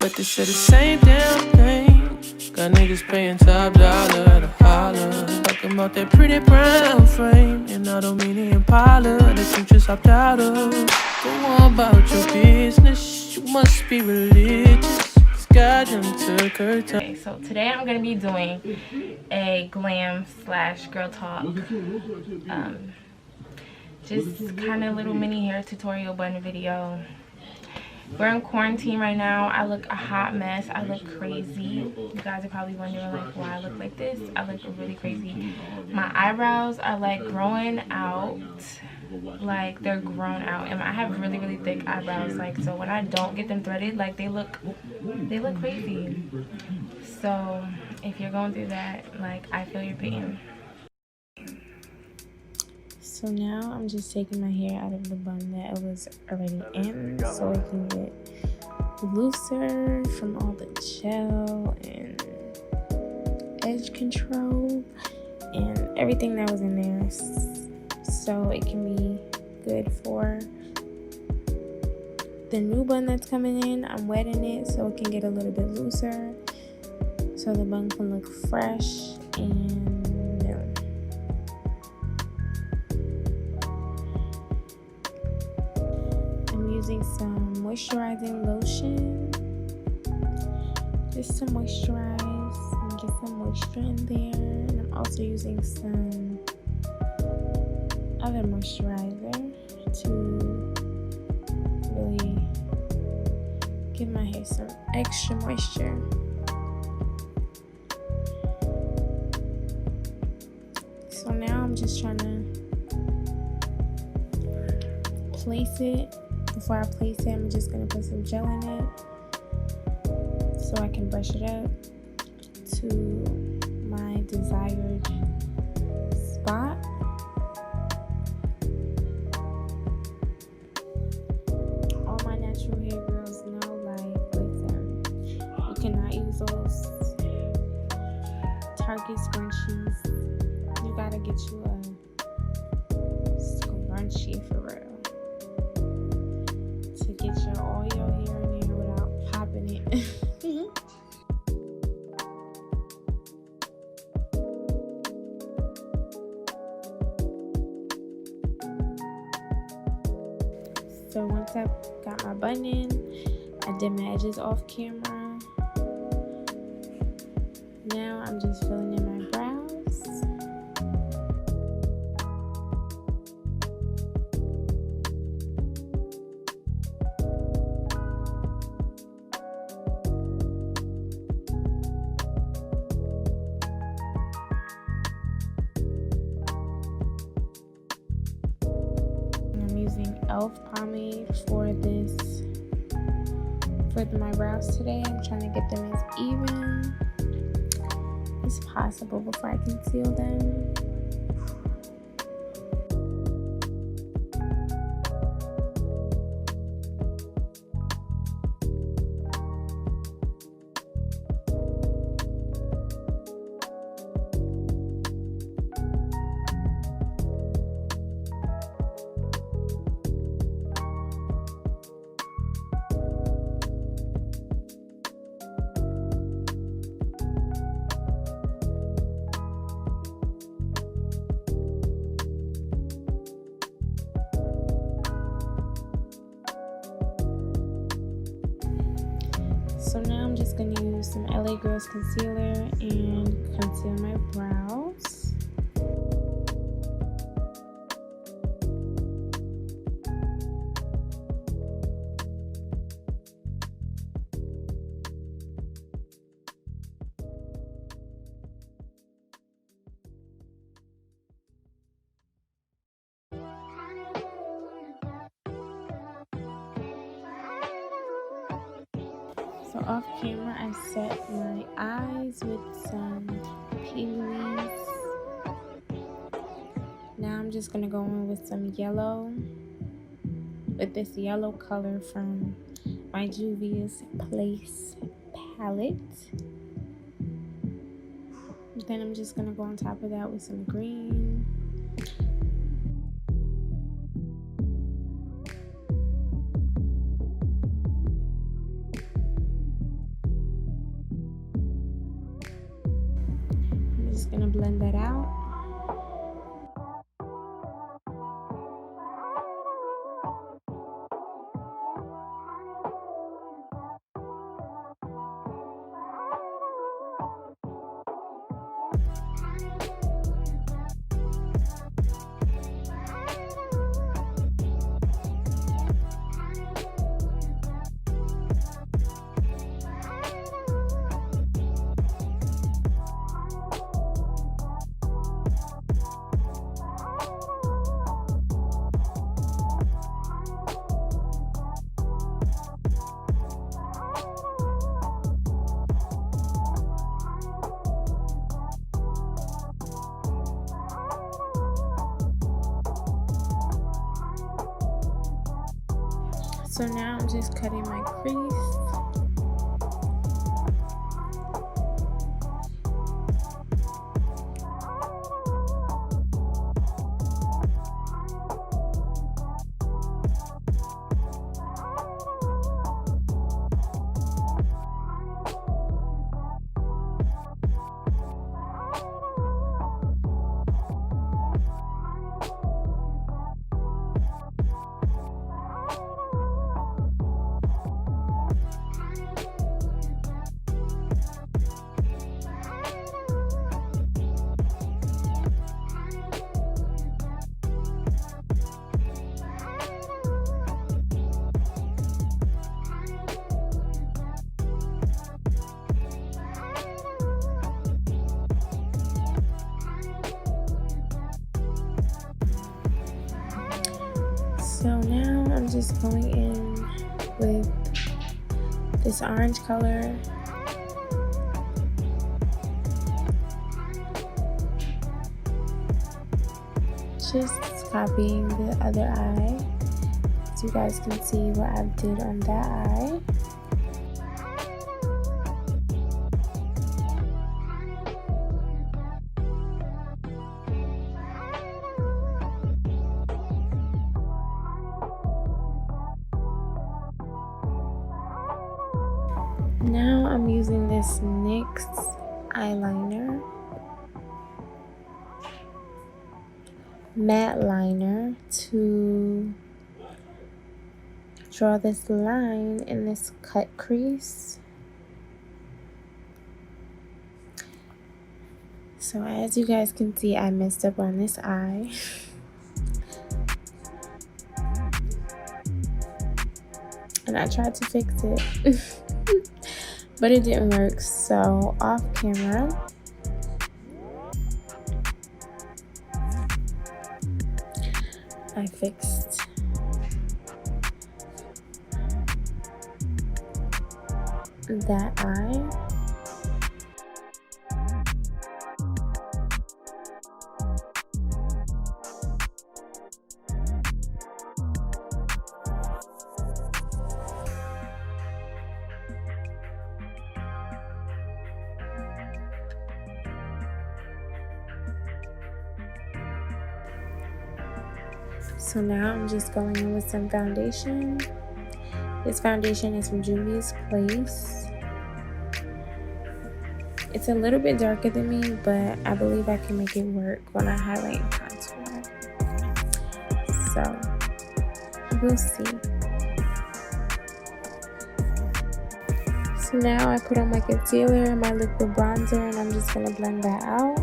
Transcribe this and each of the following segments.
but they say the same damn thing. Got niggas paying top dollar at a holler, talking about that pretty brown frame, and I don't mean the Impala that you just hopped out of. Go on about your business, you must be religious. God done took her time. Okay, so today I'm gonna be doing a glam slash girl talk, just kind of little mini hair tutorial bun video. We're in quarantine right now. I look a hot mess. I look crazy. You guys are probably wondering like why I look like this. I look really crazy. My eyebrows are like growing out. Like they're grown out, and I have really thick eyebrows. Like, so when I don't get them threaded, like they look crazy. So if you're going through that, like, I feel your pain. So now I'm just taking my hair out of the bun that it was already in, so it can get looser from all the gel and edge control and everything that was in there, so it can be good for the new bun that's coming in. I'm wetting it so it can get a little bit looser, so the bun can look fresh and new. I'm using some moisturizing lotion just to moisturize and get some moisture in there. And I'm also using some other moisturizer to really give my hair some extra moisture. So now I'm just trying to place it. Before I place it, I'm just going to put some gel in it so I can brush it up to my desired spot. All my natural hair girls know, like, listen, you cannot use those Target scrunchies. You gotta get you a scrunchie for real to get all your hair in there without popping it. So once I got my bun in, I did my edges off camera. Now I'm just filling in my brows. Using e.l.f. pomade for my brows today. I'm trying to get them as even as possible before I conceal them. So now I'm just going to use some LA Girls concealer and conceal my brows. So off camera, I set my eyes with some peelies. Now I'm just gonna go in with some yellow, with this yellow color from my Juvias Place palette. Then I'm just gonna go on top of that with some green. blend that out. So now I'm just cutting my crease. So now I'm just going in with this orange color. Just copying the other eye, so you guys can see what I did on that eye. Now I'm using this NYX eyeliner, matte liner, to draw this line in this cut crease. So as you guys can see, I messed up on this eye. And I tried to fix it. But it didn't work, so off camera I fixed that eye. So now I'm just going in with some foundation. This foundation is from Juvias Place. It's a little bit darker than me, but I believe I can make it work when I highlight and contour. So we'll see. So now I put on my concealer and my liquid bronzer, and I'm just gonna blend that out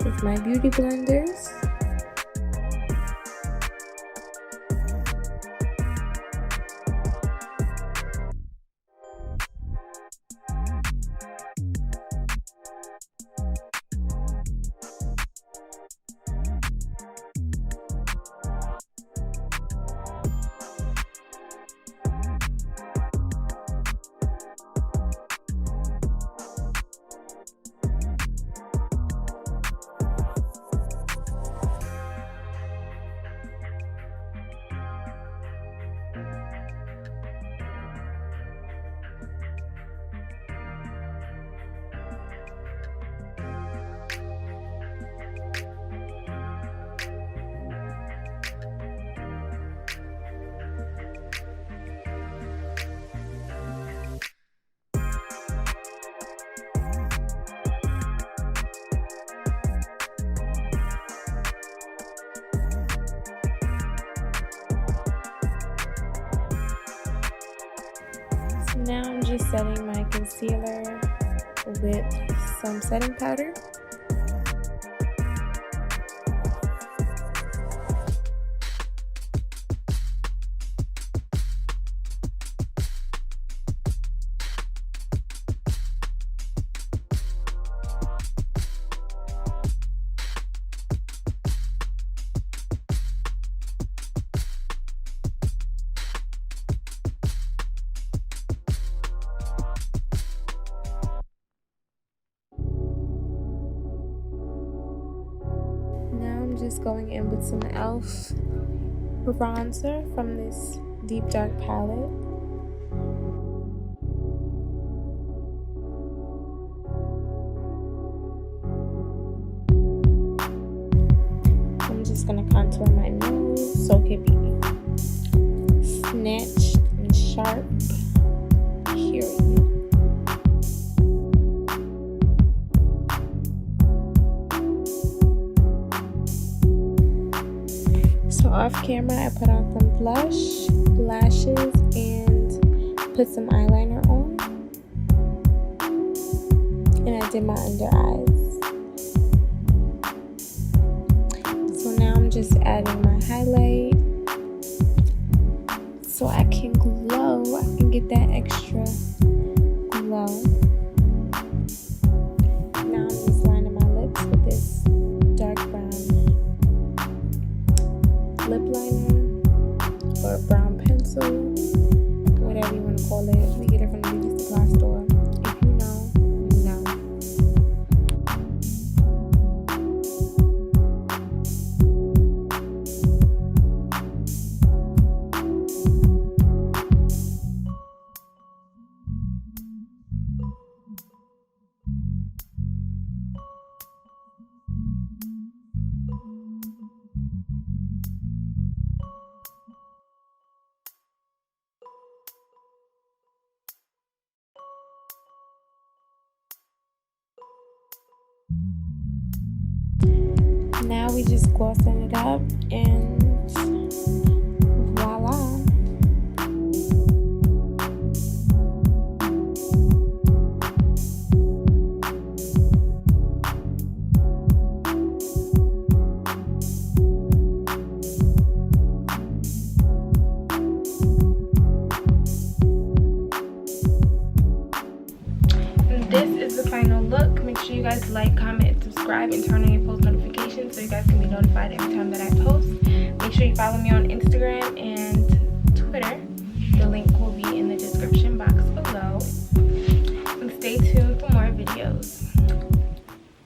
with my beauty blenders. So now I'm just setting my concealer with some setting powder. Now I'm just going in with some e.l.f. bronzer from this deep dark palette. I'm just gonna contour my nose so it can be snatched and sharp. Period. So off camera, I put on some blush, lashes, and put some eyeliner on. And I did my under eyes. So now I'm just adding my highlight so I can glow. I can get that extra glow. Now I'm just lining my lips with this dark brown lip liner or brown pencil, whatever you want to call it. We get it from the beauty supply store. If you know, you know. Now we just glossing it up and voila. This is the final look. Make sure you guys like, comment, subscribe, and turn on your post notifications so you guys can be notified every time that I post. Make sure you follow me on Instagram and Twitter. The link will be in the description box.